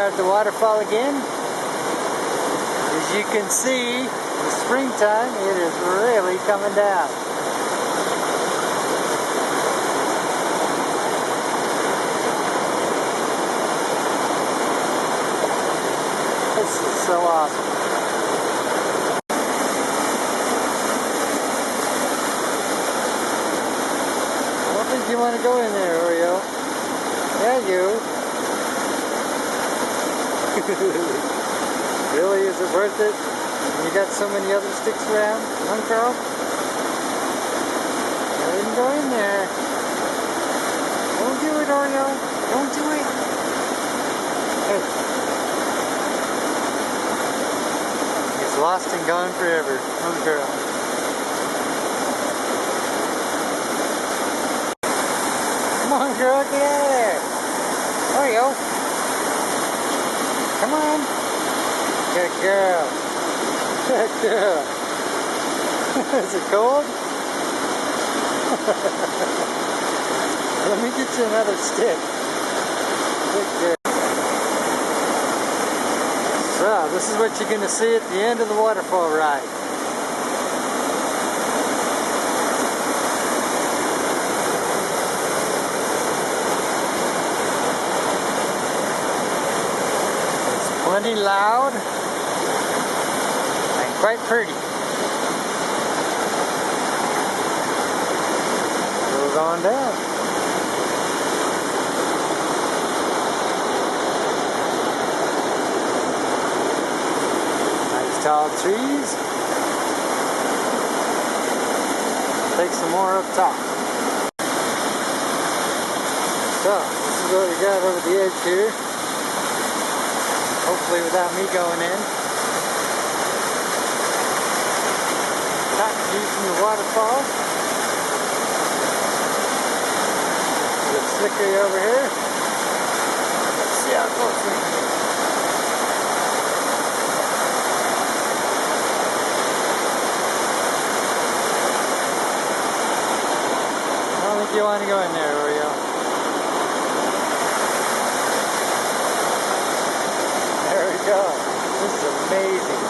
are at the waterfall again. As you can see, in the springtime, it is really coming down. This is so awesome. I don't think you want to go in there, Oreo. Yeah, you. Really, is it worth it? You got so many other sticks around, huh, Carl? I didn't go in there. Don't do it, Oreo. Don't do it. Hey. It's lost and gone forever, huh, girl? Come on, girl, get out of there. Oreo. Come on. Good girl. Good girl. Is it cold? Let me get you another stick. Good girl. So, this is what you're going to see at the end of the waterfall ride. Plenty loud and quite pretty. Goes on down. Nice tall trees. Take some more up top. So, this is what we got over the edge here. Hopefully without me going in. Top view from the waterfall. The slickery over here. Let's see how close we can get. I don't think you want to go in there, Oreo. There we go. This is amazing.